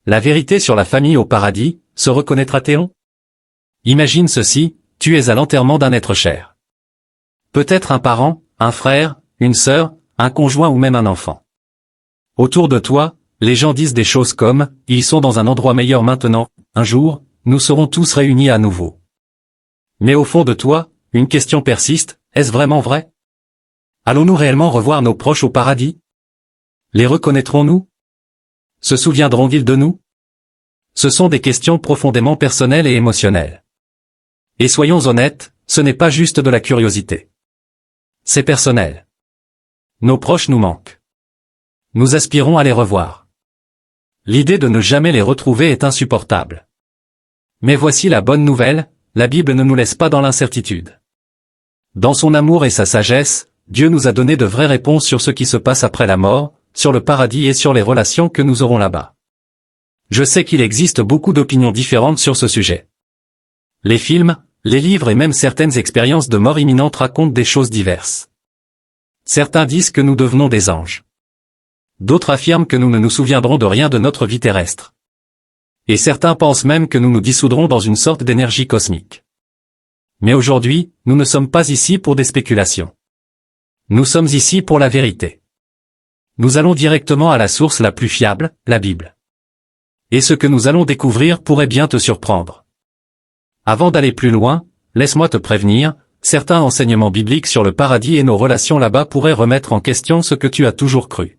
La vérité sur la famille au paradis, se reconnaîtra-t-on? Imagine ceci, tu es à l'enterrement d'un être cher. Peut-être un parent, un frère, une sœur, un conjoint ou même un enfant. Autour de toi, les gens disent des choses comme « Ils sont dans un endroit meilleur maintenant, un jour, nous serons tous réunis à nouveau ». Mais au fond de toi, une question persiste, est-ce vraiment vrai? Allons-nous réellement revoir nos proches au paradis? Les reconnaîtrons-nous? Se souviendront-ils de nous? Ce sont des questions profondément personnelles et émotionnelles. Et soyons honnêtes, ce n'est pas juste de la curiosité. C'est personnel. Nos proches nous manquent. Nous aspirons à les revoir. L'idée de ne jamais les retrouver est insupportable. Mais voici la bonne nouvelle, la Bible ne nous laisse pas dans l'incertitude. Dans son amour et sa sagesse, Dieu nous a donné de vraies réponses sur ce qui se passe après la mort, sur le paradis et sur les relations que nous aurons là-bas. Je sais qu'il existe beaucoup d'opinions différentes sur ce sujet. Les films, les livres et même certaines expériences de mort imminente racontent des choses diverses. Certains disent que nous devenons des anges. D'autres affirment que nous ne nous souviendrons de rien de notre vie terrestre. Et certains pensent même que nous nous dissoudrons dans une sorte d'énergie cosmique. Mais aujourd'hui, nous ne sommes pas ici pour des spéculations. Nous sommes ici pour la vérité. Nous allons directement à la source la plus fiable, la Bible. Et ce que nous allons découvrir pourrait bien te surprendre. Avant d'aller plus loin, laisse-moi te prévenir, certains enseignements bibliques sur le paradis et nos relations là-bas pourraient remettre en question ce que tu as toujours cru.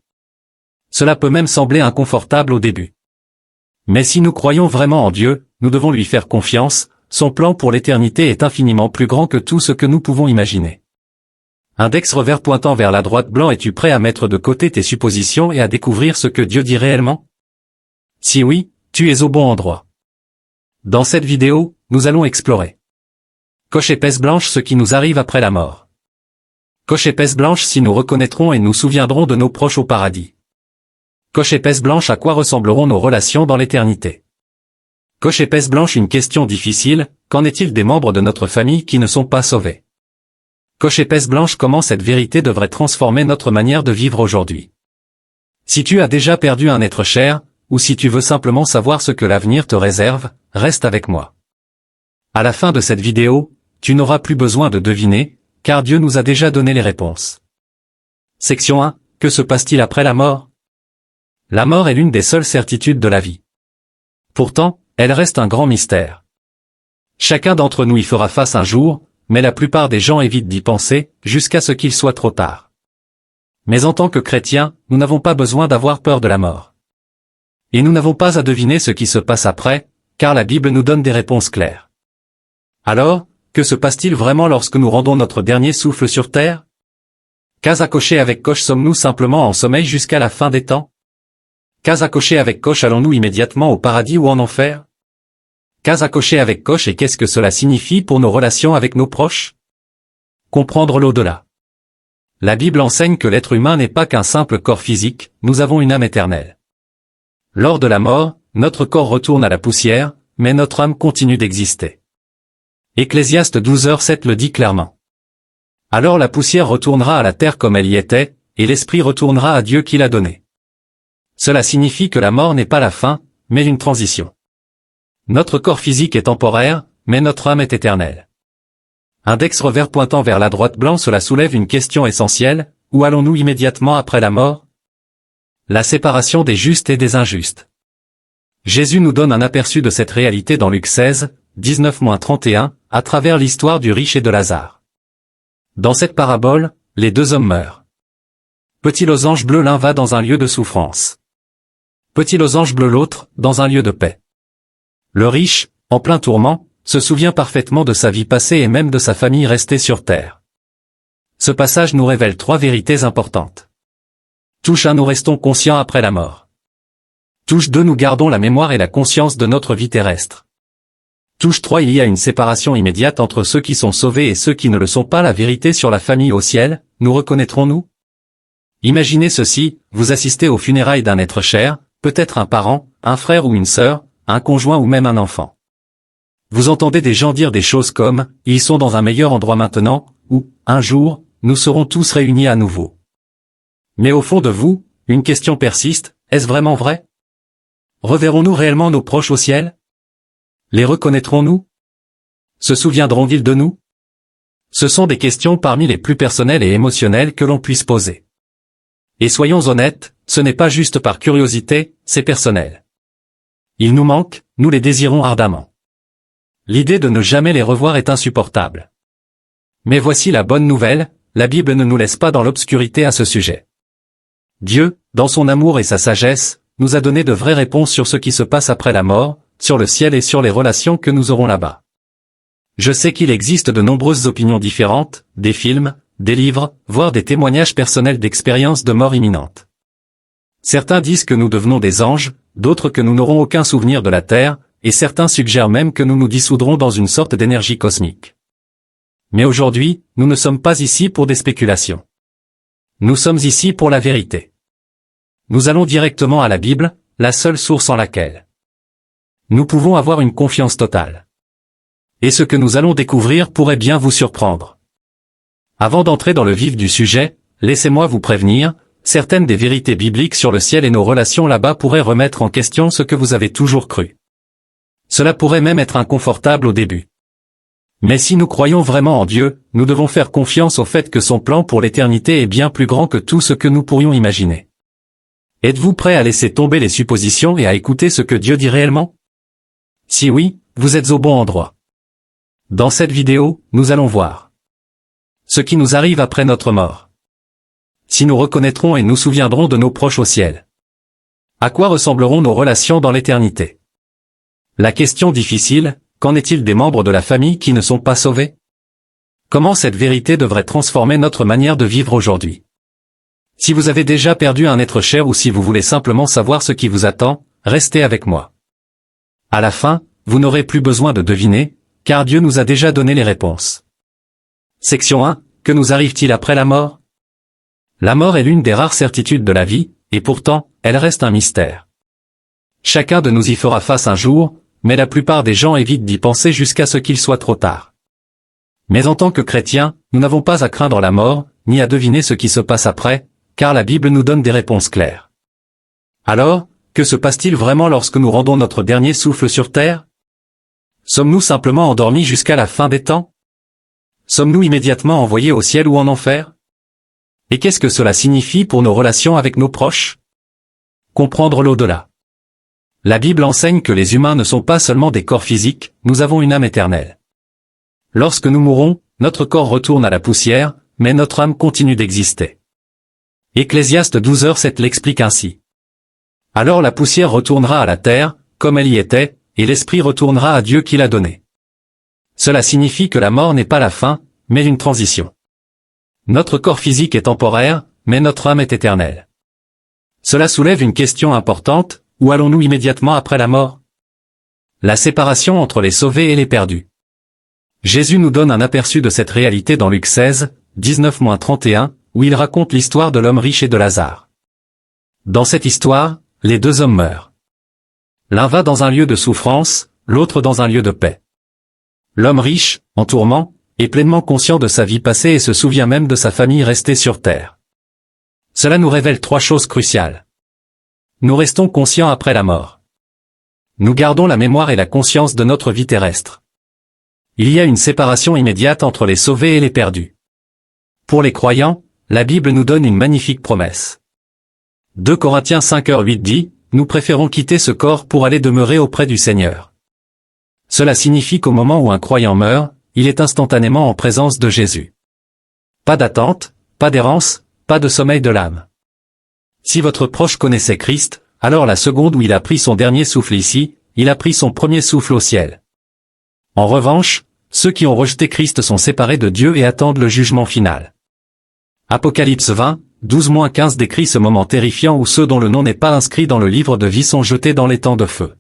Cela peut même sembler inconfortable au début. Mais si nous croyons vraiment en Dieu, nous devons lui faire confiance, son plan pour l'éternité est infiniment plus grand que tout ce que nous pouvons imaginer. Index revers pointant vers la droite blanc, es-tu prêt à mettre de côté tes suppositions et à découvrir ce que Dieu dit réellement? Si oui, tu es au bon endroit. Dans cette vidéo, nous allons explorer. Coche épaisse blanche ce qui nous arrive après la mort. Coche épaisse blanche si nous reconnaîtrons et nous souviendrons de nos proches au paradis. Coche épaisse blanche à quoi ressembleront nos relations dans l'éternité. Coche épaisse blanche une question difficile, qu'en est-il des membres de notre famille qui ne sont pas sauvés? Coche épaisse blanche comment cette vérité devrait transformer notre manière de vivre aujourd'hui. Si tu as déjà perdu un être cher, ou si tu veux simplement savoir ce que l'avenir te réserve, reste avec moi. À la fin de cette vidéo, tu n'auras plus besoin de deviner, car Dieu nous a déjà donné les réponses. Section 1. Que se passe-t-il après la mort? La mort est l'une des seules certitudes de la vie. Pourtant, elle reste un grand mystère. Chacun d'entre nous y fera face un jour, mais la plupart des gens évitent d'y penser, jusqu'à ce qu'il soit trop tard. Mais en tant que chrétiens, nous n'avons pas besoin d'avoir peur de la mort. Et nous n'avons pas à deviner ce qui se passe après, car la Bible nous donne des réponses claires. Alors, que se passe-t-il vraiment lorsque nous rendons notre dernier souffle sur terre? Case à cocher avec coche, sommes-nous simplement en sommeil jusqu'à la fin des temps? Case à cocher avec coche, allons-nous immédiatement au paradis ou en enfer? Case à cocher avec coche, et qu'est-ce que cela signifie pour nos relations avec nos proches? Comprendre l'au-delà. La Bible enseigne que l'être humain n'est pas qu'un simple corps physique, nous avons une âme éternelle. Lors de la mort, notre corps retourne à la poussière, mais notre âme continue d'exister. Ecclésiaste 12h7 le dit clairement. Alors la poussière retournera à la terre comme elle y était, et l'esprit retournera à Dieu qui l'a donné. Cela signifie que la mort n'est pas la fin, mais une transition. Notre corps physique est temporaire, mais notre âme est éternelle. Index revers pointant vers la droite blanc, cela soulève une question essentielle, où allons-nous immédiatement après la mort? La séparation des justes et des injustes. Jésus nous donne un aperçu de cette réalité dans Luc 16, 19-31, à travers l'histoire du riche et de Lazare. Dans cette parabole, les deux hommes meurent. Petit losange bleu, l'un va dans un lieu de souffrance. Petit losange bleu, l'autre, dans un lieu de paix. Le riche, en plein tourment, se souvient parfaitement de sa vie passée et même de sa famille restée sur terre. Ce passage nous révèle trois vérités importantes. Touche 1, nous restons conscients après la mort. Touche 2, nous gardons la mémoire et la conscience de notre vie terrestre. Touche 3, il y a une séparation immédiate entre ceux qui sont sauvés et ceux qui ne le sont pas. La vérité sur la famille au ciel, nous reconnaîtrons-nous? Imaginez ceci, vous assistez aux funérailles d'un être cher, peut-être un parent, un frère ou une sœur, un conjoint ou même un enfant. Vous entendez des gens dire des choses comme « Ils sont dans un meilleur endroit maintenant » ou « Un jour, nous serons tous réunis à nouveau ». Mais au fond de vous, une question persiste, est-ce vraiment vrai? reverrons-nous réellement nos proches au ciel? Les reconnaîtrons-nous? Se souviendront-ils de nous? Ce sont des questions parmi les plus personnelles et émotionnelles que l'on puisse poser. Et soyons honnêtes, ce n'est pas juste par curiosité, c'est personnel. Ils nous manquent, nous les désirons ardemment. L'idée de ne jamais les revoir est insupportable. Mais voici la bonne nouvelle, la Bible ne nous laisse pas dans l'obscurité à ce sujet. Dieu, dans son amour et sa sagesse, nous a donné de vraies réponses sur ce qui se passe après la mort, sur le ciel et sur les relations que nous aurons là-bas. Je sais qu'il existe de nombreuses opinions différentes, des films, des livres, voire des témoignages personnels d'expériences de mort imminente. Certains disent que nous devenons des anges, d'autres que nous n'aurons aucun souvenir de la terre, et certains suggèrent même que nous nous dissoudrons dans une sorte d'énergie cosmique. Mais aujourd'hui, nous ne sommes pas ici pour des spéculations. Nous sommes ici pour la vérité. Nous allons directement à la Bible, la seule source en laquelle nous pouvons avoir une confiance totale. Et ce que nous allons découvrir pourrait bien vous surprendre. Avant d'entrer dans le vif du sujet, laissez-moi vous prévenir, certaines des vérités bibliques sur le ciel et nos relations là-bas pourraient remettre en question ce que vous avez toujours cru. Cela pourrait même être inconfortable au début. Mais si nous croyons vraiment en Dieu, nous devons faire confiance au fait que son plan pour l'éternité est bien plus grand que tout ce que nous pourrions imaginer. Êtes-vous prêt à laisser tomber les suppositions et à écouter ce que Dieu dit réellement? Si oui, vous êtes au bon endroit. Dans cette vidéo, nous allons voir ce qui nous arrive après notre mort. Si nous reconnaîtrons et nous souviendrons de nos proches au ciel. À quoi ressembleront nos relations dans l'éternité? La question difficile, qu'en est-il des membres de la famille qui ne sont pas sauvés? Comment cette vérité devrait transformer notre manière de vivre aujourd'hui? Si vous avez déjà perdu un être cher ou si vous voulez simplement savoir ce qui vous attend, restez avec moi. À la fin, vous n'aurez plus besoin de deviner, car Dieu nous a déjà donné les réponses. Section 1. Que nous arrive-t-il après la mort? La mort est l'une des rares certitudes de la vie, et pourtant, elle reste un mystère. Chacun de nous y fera face un jour, mais la plupart des gens évitent d'y penser jusqu'à ce qu'il soit trop tard. Mais en tant que chrétiens, nous n'avons pas à craindre la mort, ni à deviner ce qui se passe après, car la Bible nous donne des réponses claires. Alors, que se passe-t-il vraiment lorsque nous rendons notre dernier souffle sur terre? Sommes-nous simplement endormis jusqu'à la fin des temps? Sommes-nous immédiatement envoyés au ciel ou en enfer? Et qu'est-ce que cela signifie pour nos relations avec nos proches? Comprendre l'au-delà. La Bible enseigne que les humains ne sont pas seulement des corps physiques, nous avons une âme éternelle. Lorsque nous mourons, notre corps retourne à la poussière, mais notre âme continue d'exister. Ecclésiaste 12h7 l'explique ainsi. Alors la poussière retournera à la terre, comme elle y était, et l'esprit retournera à Dieu qui l'a donné. Cela signifie que la mort n'est pas la fin, mais une transition. Notre corps physique est temporaire, mais notre âme est éternelle. Cela soulève une question importante, où allons-nous immédiatement après la mort? La séparation entre les sauvés et les perdus. Jésus nous donne un aperçu de cette réalité dans Luc 16, 19-31, où il raconte l'histoire de l'homme riche et de Lazare. Dans cette histoire, les deux hommes meurent. L'un va dans un lieu de souffrance, l'autre dans un lieu de paix. L'homme riche, en tourment, est pleinement conscient de sa vie passée et se souvient même de sa famille restée sur terre. Cela nous révèle trois choses cruciales. Nous restons conscients après la mort. Nous gardons la mémoire et la conscience de notre vie terrestre. Il y a une séparation immédiate entre les sauvés et les perdus. Pour les croyants, la Bible nous donne une magnifique promesse. 2 Corinthiens 5h8 dit, « Nous préférons quitter ce corps pour aller demeurer auprès du Seigneur. » Cela signifie qu'au moment où un croyant meurt, il est instantanément en présence de Jésus. Pas d'attente, pas d'errance, pas de sommeil de l'âme. Si votre proche connaissait Christ, alors la seconde où il a pris son dernier souffle ici, il a pris son premier souffle au ciel. En revanche, ceux qui ont rejeté Christ sont séparés de Dieu et attendent le jugement final. Apocalypse 20, 12-15 décrit ce moment terrifiant où ceux dont le nom n'est pas inscrit dans le livre de vie sont jetés dans l'étang de feu.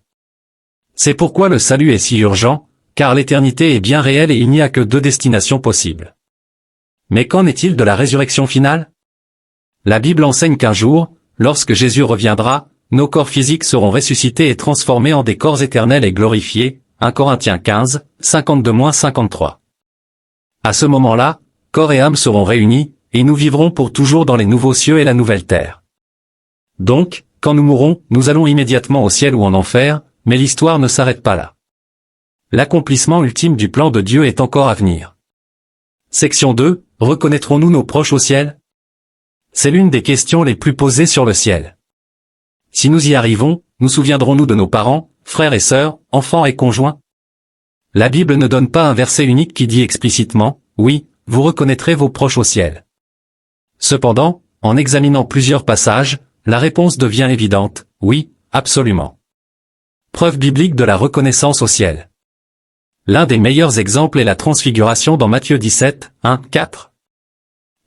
C'est pourquoi le salut est si urgent, car l'éternité est bien réelle et il n'y a que deux destinations possibles. Mais qu'en est-il de la résurrection finale? La Bible enseigne qu'un jour, lorsque Jésus reviendra, nos corps physiques seront ressuscités et transformés en des corps éternels et glorifiés, 1 Corinthiens 15, 52-53. À ce moment-là, corps et âme seront réunis, et nous vivrons pour toujours dans les nouveaux cieux et la nouvelle terre. Donc, quand nous mourrons, nous allons immédiatement au ciel ou en enfer, mais l'histoire ne s'arrête pas là. L'accomplissement ultime du plan de Dieu est encore à venir. Section 2, reconnaîtrons-nous nos proches au ciel? C'est l'une des questions les plus posées sur le ciel. Si nous y arrivons, nous souviendrons-nous de nos parents, frères et sœurs, enfants et conjoints? La Bible ne donne pas un verset unique qui dit explicitement, oui, vous reconnaîtrez vos proches au ciel. Cependant, en examinant plusieurs passages, la réponse devient évidente, oui, absolument. Preuve biblique de la reconnaissance au ciel. L'un des meilleurs exemples est la transfiguration dans Matthieu 17, 1, 4.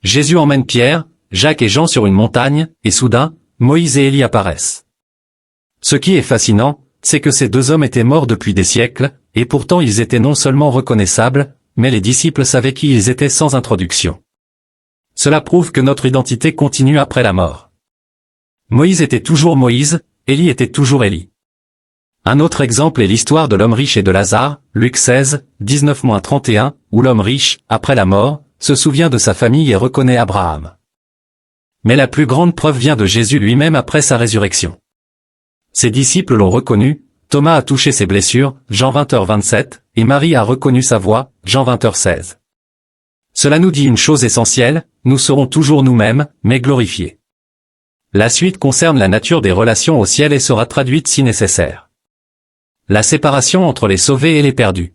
Jésus emmène Pierre, Jacques et Jean sur une montagne, et soudain, Moïse et Élie apparaissent. Ce qui est fascinant, c'est que ces deux hommes étaient morts depuis des siècles, et pourtant ils étaient non seulement reconnaissables, mais les disciples savaient qui ils étaient sans introduction. Cela prouve que notre identité continue après la mort. Moïse était toujours Moïse, Élie était toujours Élie. Un autre exemple est l'histoire de l'homme riche et de Lazare, Luc 16, 19-31, où l'homme riche, après la mort, se souvient de sa famille et reconnaît Abraham. Mais la plus grande preuve vient de Jésus lui-même après sa résurrection. Ses disciples l'ont reconnu, Thomas a touché ses blessures, Jean 20h27, et Marie a reconnu sa voix, Jean 20h16. Cela nous dit une chose essentielle, nous serons toujours nous-mêmes, mais glorifiés. La suite concerne la nature des relations au ciel et sera traduite si nécessaire. La séparation entre les sauvés et les perdus.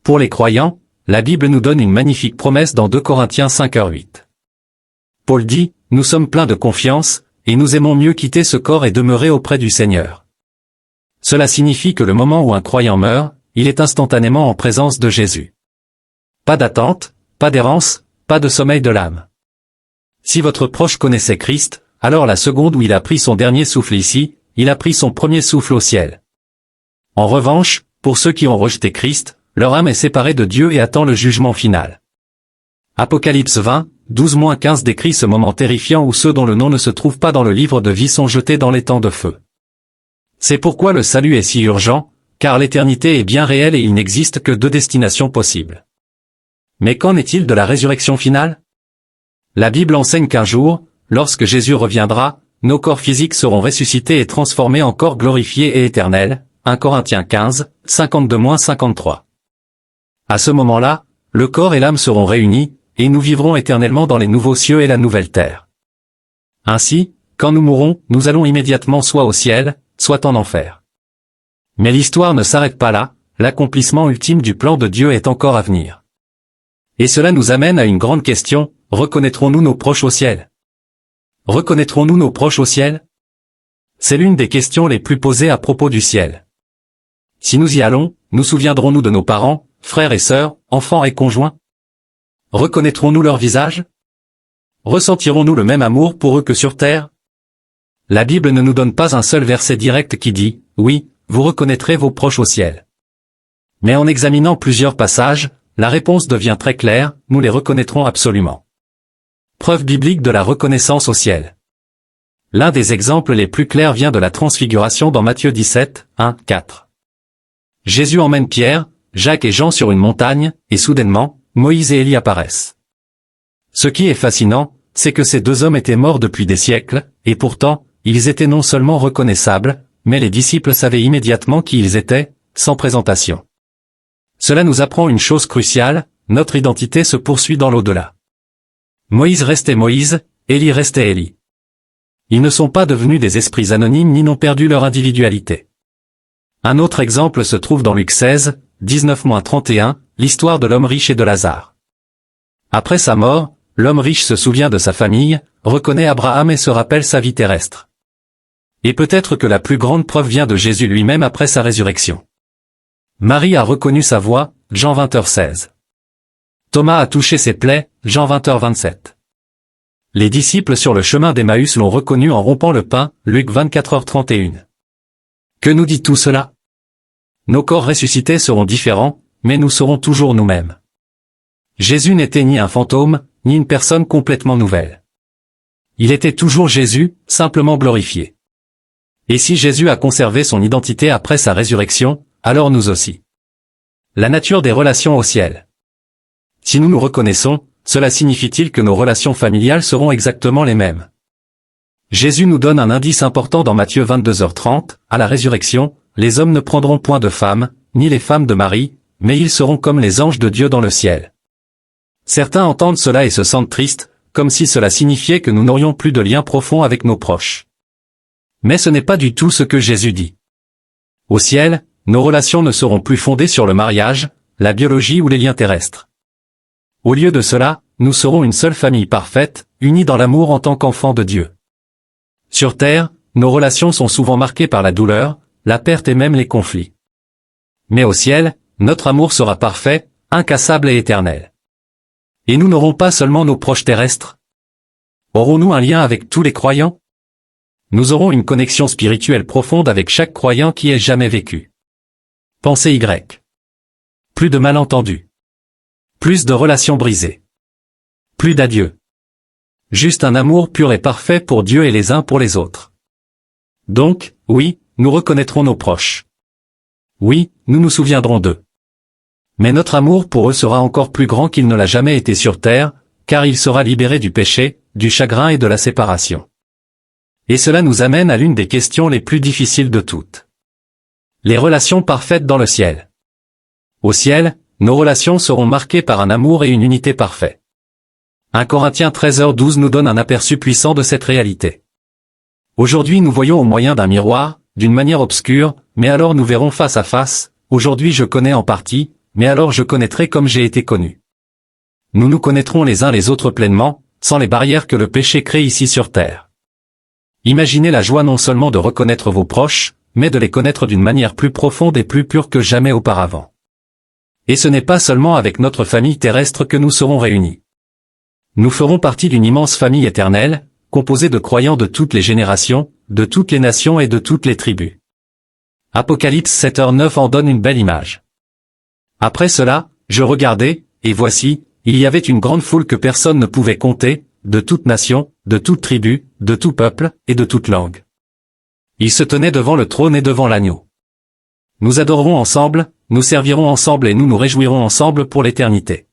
Pour les croyants, la Bible nous donne une magnifique promesse dans 2 Corinthiens 5h8. Paul dit, « Nous sommes pleins de confiance, et nous aimons mieux quitter ce corps et demeurer auprès du Seigneur. » Cela signifie que le moment où un croyant meurt, il est instantanément en présence de Jésus. Pas d'attente, pas d'errance, pas de sommeil de l'âme. Si votre proche connaissait Christ, alors la seconde où il a pris son dernier souffle ici, il a pris son premier souffle au ciel. En revanche, pour ceux qui ont rejeté Christ, leur âme est séparée de Dieu et attend le jugement final. Apocalypse 20, 12-15 décrit ce moment terrifiant où ceux dont le nom ne se trouve pas dans le livre de vie sont jetés dans l'étang de feu. C'est pourquoi le salut est si urgent, car l'éternité est bien réelle et il n'existe que 2 destinations possibles. Mais qu'en est-il de la résurrection finale? La Bible enseigne qu'un jour, lorsque Jésus reviendra, nos corps physiques seront ressuscités et transformés en corps glorifiés et éternels, 1 Corinthiens 15, 52-53. À ce moment-là, le corps et l'âme seront réunis, et nous vivrons éternellement dans les nouveaux cieux et la nouvelle terre. Ainsi, quand nous mourrons, nous allons immédiatement soit au ciel, soit en enfer. Mais l'histoire ne s'arrête pas là, l'accomplissement ultime du plan de Dieu est encore à venir. Et cela nous amène à une grande question, reconnaîtrons-nous nos proches au ciel? Reconnaîtrons-nous nos proches au ciel? C'est l'une des questions les plus posées à propos du ciel. Si nous y allons, nous souviendrons-nous de nos parents, frères et sœurs, enfants et conjoints? Reconnaîtrons-nous leur visage? Ressentirons-nous le même amour pour eux que sur terre? La Bible ne nous donne pas un seul verset direct qui dit, oui, vous reconnaîtrez vos proches au ciel. Mais en examinant plusieurs passages, la réponse devient très claire, nous les reconnaîtrons absolument. Preuve biblique de la reconnaissance au ciel. L'un des exemples les plus clairs vient de la transfiguration dans Matthieu 17, 1, 4. Jésus emmène Pierre, Jacques et Jean sur une montagne, et soudainement, Moïse et Élie apparaissent. Ce qui est fascinant, c'est que ces deux hommes étaient morts depuis des siècles, et pourtant, ils étaient non seulement reconnaissables, mais les disciples savaient immédiatement qui ils étaient, sans présentation. Cela nous apprend une chose cruciale, notre identité se poursuit dans l'au-delà. Moïse restait Moïse, Élie restait Élie. Ils ne sont pas devenus des esprits anonymes ni n'ont perdu leur individualité. Un autre exemple se trouve dans Luc 16, 19-31, l'histoire de l'homme riche et de Lazare. Après sa mort, l'homme riche se souvient de sa famille, reconnaît Abraham et se rappelle sa vie terrestre. Et peut-être que la plus grande preuve vient de Jésus lui-même après sa résurrection. Marie a reconnu sa voix, Jean 20h16. Thomas a touché ses plaies, Jean 20h27. Les disciples sur le chemin d'Emmaüs l'ont reconnu en rompant le pain, Luc 24h31. Que nous dit tout cela? Nos corps ressuscités seront différents, mais nous serons toujours nous-mêmes. Jésus n'était ni un fantôme, ni une personne complètement nouvelle. Il était toujours Jésus, simplement glorifié. Et si Jésus a conservé son identité après sa résurrection, alors nous aussi. La nature des relations au ciel. Si nous nous reconnaissons, cela signifie-t-il que nos relations familiales seront exactement les mêmes? Jésus nous donne un indice important dans Matthieu 22h30, à la résurrection, les hommes ne prendront point de femmes, ni les femmes de Marie, mais ils seront comme les anges de Dieu dans le ciel. Certains entendent cela et se sentent tristes, comme si cela signifiait que nous n'aurions plus de lien profond avec nos proches. Mais ce n'est pas du tout ce que Jésus dit. Au ciel, nos relations ne seront plus fondées sur le mariage, la biologie ou les liens terrestres. Au lieu de cela, nous serons une seule famille parfaite, unie dans l'amour en tant qu'enfants de Dieu. Sur terre, nos relations sont souvent marquées par la douleur, la perte et même les conflits. Mais au ciel, notre amour sera parfait, incassable et éternel. Et nous n'aurons pas seulement nos proches terrestres. Aurons-nous un lien avec tous les croyants? Nous aurons une connexion spirituelle profonde avec chaque croyant qui ait jamais vécu. Pensée Y. Plus de malentendus. Plus de relations brisées. Plus d'adieux. Juste un amour pur et parfait pour Dieu et les uns pour les autres. Donc, oui, nous reconnaîtrons nos proches. Oui, nous nous souviendrons d'eux. Mais notre amour pour eux sera encore plus grand qu'il ne l'a jamais été sur terre, car il sera libéré du péché, du chagrin et de la séparation. Et cela nous amène à l'une des questions les plus difficiles de toutes. Les relations parfaites dans le ciel. Au ciel, nos relations seront marquées par un amour et une unité parfaits. 1 Corinthiens 13h12 nous donne un aperçu puissant de cette réalité. Aujourd'hui nous voyons au moyen d'un miroir, d'une manière obscure, mais alors nous verrons face à face, aujourd'hui je connais en partie, mais alors je connaîtrai comme j'ai été connu. Nous nous connaîtrons les uns les autres pleinement, sans les barrières que le péché crée ici sur terre. Imaginez la joie non seulement de reconnaître vos proches, mais de les connaître d'une manière plus profonde et plus pure que jamais auparavant. Et ce n'est pas seulement avec notre famille terrestre que nous serons réunis. Nous ferons partie d'une immense famille éternelle, composée de croyants de toutes les générations, de toutes les nations et de toutes les tribus. Apocalypse 7h9 en donne une belle image. Après cela, je regardai, et voici, il y avait une grande foule que personne ne pouvait compter, de toute nation, de toute tribu, de tout peuple, et de toute langue. Ils se tenaient devant le trône et devant l'agneau. Nous adorerons ensemble, nous servirons ensemble et nous nous réjouirons ensemble pour l'éternité.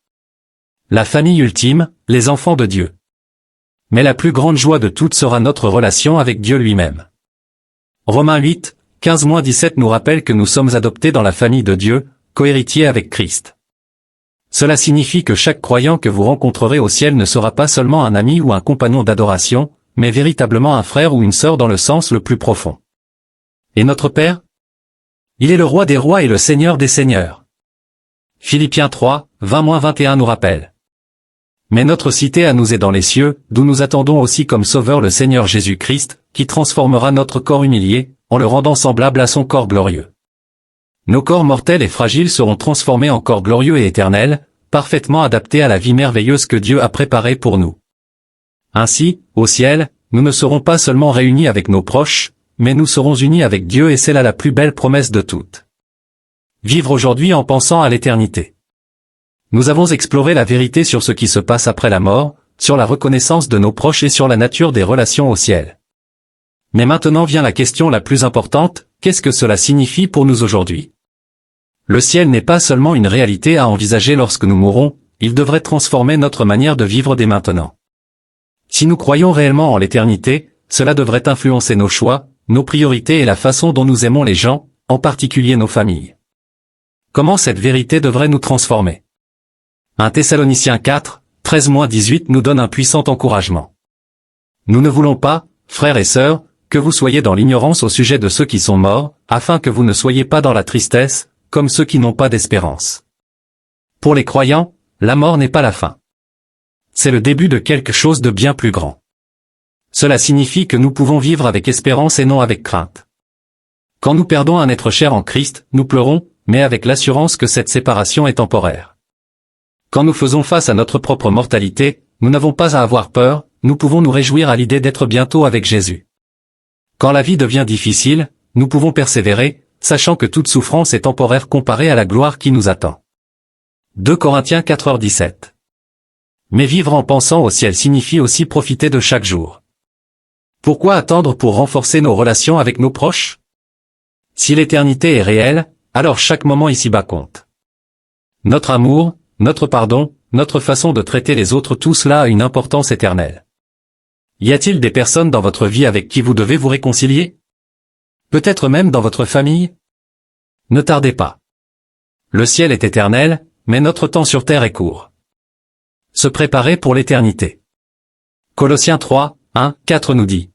La famille ultime, les enfants de Dieu. Mais la plus grande joie de toutes sera notre relation avec Dieu lui-même. Romains 8, 15-17 nous rappelle que nous sommes adoptés dans la famille de Dieu, cohéritiers avec Christ. Cela signifie que chaque croyant que vous rencontrerez au ciel ne sera pas seulement un ami ou un compagnon d'adoration, mais véritablement un frère ou une sœur dans le sens le plus profond. Et notre Père? Il est le roi des rois et le Seigneur des seigneurs. Philippiens 3, 20-21 nous rappelle. Mais notre cité à nous est dans les cieux, d'où nous attendons aussi comme sauveur le Seigneur Jésus-Christ, qui transformera notre corps humilié, en le rendant semblable à son corps glorieux. Nos corps mortels et fragiles seront transformés en corps glorieux et éternels, parfaitement adaptés à la vie merveilleuse que Dieu a préparée pour nous. Ainsi, au ciel, nous ne serons pas seulement réunis avec nos proches, mais nous serons unis avec Dieu et c'est là la plus belle promesse de toutes. Vivre aujourd'hui en pensant à l'éternité. Nous avons exploré la vérité sur ce qui se passe après la mort, sur la reconnaissance de nos proches et sur la nature des relations au ciel. Mais maintenant vient la question la plus importante, qu'est-ce que cela signifie pour nous aujourd'hui? Le ciel n'est pas seulement une réalité à envisager lorsque nous mourrons, il devrait transformer notre manière de vivre dès maintenant. Si nous croyons réellement en l'éternité, cela devrait influencer nos choix, nos priorités et la façon dont nous aimons les gens, en particulier nos familles. Comment cette vérité devrait nous transformer? 1 Thessaloniciens 4, 13-18 nous donne un puissant encouragement. Nous ne voulons pas, frères et sœurs, que vous soyez dans l'ignorance au sujet de ceux qui sont morts, afin que vous ne soyez pas dans la tristesse, comme ceux qui n'ont pas d'espérance. Pour les croyants, la mort n'est pas la fin. C'est le début de quelque chose de bien plus grand. Cela signifie que nous pouvons vivre avec espérance et non avec crainte. Quand nous perdons un être cher en Christ, nous pleurons, mais avec l'assurance que cette séparation est temporaire. Quand nous faisons face à notre propre mortalité, nous n'avons pas à avoir peur, nous pouvons nous réjouir à l'idée d'être bientôt avec Jésus. Quand la vie devient difficile, nous pouvons persévérer, sachant que toute souffrance est temporaire comparée à la gloire qui nous attend. 2 Corinthiens 4h17. Mais vivre en pensant au ciel signifie aussi profiter de chaque jour. Pourquoi attendre pour renforcer nos relations avec nos proches? Si l'éternité est réelle, alors chaque moment ici-bas compte. Notre amour, notre pardon, notre façon de traiter les autres, tout cela a une importance éternelle. Y a-t-il des personnes dans votre vie avec qui vous devez vous réconcilier? Peut-être même dans votre famille? Ne tardez pas. Le ciel est éternel, mais notre temps sur terre est court. Se préparer pour l'éternité. Colossiens 3, 1, 4 nous dit.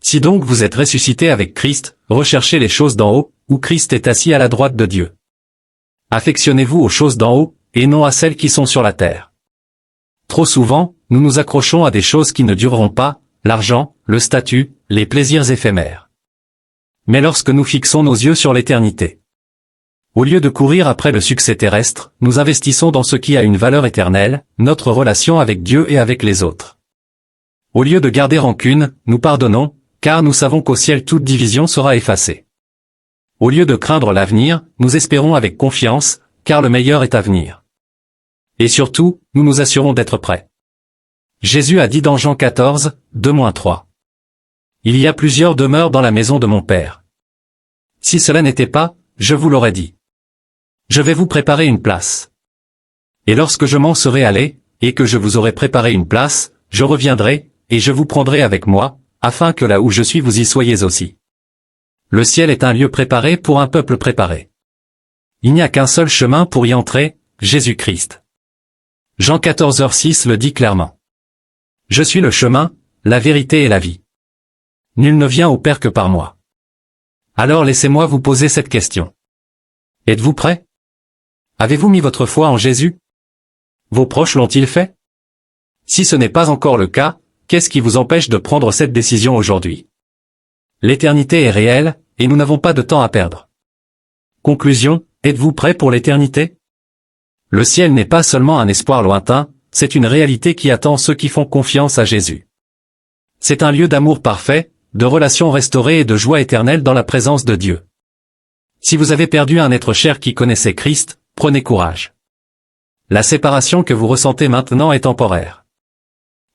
Si donc vous êtes ressuscités avec Christ, recherchez les choses d'en haut, où Christ est assis à la droite de Dieu. Affectionnez-vous aux choses d'en haut, et non à celles qui sont sur la terre. Trop souvent, nous nous accrochons à des choses qui ne dureront pas, l'argent, le statut, les plaisirs éphémères. Mais lorsque nous fixons nos yeux sur l'éternité, au lieu de courir après le succès terrestre, nous investissons dans ce qui a une valeur éternelle, notre relation avec Dieu et avec les autres. Au lieu de garder rancune, nous pardonnons, car nous savons qu'au ciel toute division sera effacée. Au lieu de craindre l'avenir, nous espérons avec confiance, car le meilleur est à venir. Et surtout, nous nous assurons d'être prêts. Jésus a dit dans Jean 14, 2-3. Il y a plusieurs demeures dans la maison de mon Père. Si cela n'était pas, je vous l'aurais dit. Je vais vous préparer une place. Et lorsque je m'en serai allé, et que je vous aurai préparé une place, je reviendrai, et je vous prendrai avec moi, afin que là où je suis vous y soyez aussi. Le ciel est un lieu préparé pour un peuple préparé. Il n'y a qu'un seul chemin pour y entrer, Jésus-Christ. Jean 14h6 le dit clairement. Je suis le chemin, la vérité et la vie. Nul ne vient au Père que par moi. Alors laissez-moi vous poser cette question. Êtes-vous prêts? Avez-vous mis votre foi en Jésus? Vos proches l'ont-ils fait? Si ce n'est pas encore le cas, qu'est-ce qui vous empêche de prendre cette décision aujourd'hui? L'éternité est réelle, et nous n'avons pas de temps à perdre. Conclusion, êtes-vous prêts pour l'éternité? Le ciel n'est pas seulement un espoir lointain, c'est une réalité qui attend ceux qui font confiance à Jésus. C'est un lieu d'amour parfait, de relations restaurées et de joie éternelle dans la présence de Dieu. Si vous avez perdu un être cher qui connaissait Christ, prenez courage. La séparation que vous ressentez maintenant est temporaire.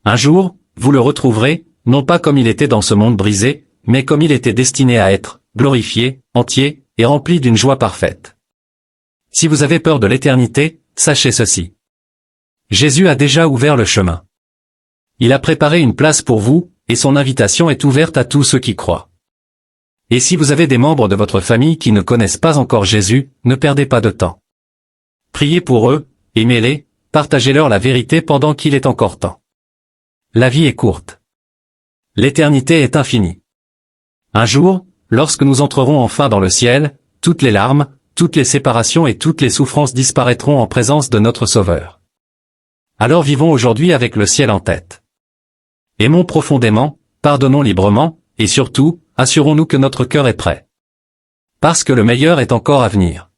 Un jour, vous le retrouverez, non pas comme il était dans ce monde brisé, mais comme il était destiné à être, glorifié, entier, et rempli d'une joie parfaite. Si vous avez peur de l'éternité, sachez ceci. Jésus a déjà ouvert le chemin. Il a préparé une place pour vous, et son invitation est ouverte à tous ceux qui croient. Et si vous avez des membres de votre famille qui ne connaissent pas encore Jésus, ne perdez pas de temps. Priez pour eux, aimez-les, partagez-leur la vérité pendant qu'il est encore temps. La vie est courte. L'éternité est infinie. Un jour, lorsque nous entrerons enfin dans le ciel, toutes les larmes, toutes les séparations et toutes les souffrances disparaîtront en présence de notre Sauveur. Alors vivons aujourd'hui avec le ciel en tête. Aimons profondément, pardonnons librement, et surtout, assurons-nous que notre cœur est prêt. Parce que le meilleur est encore à venir.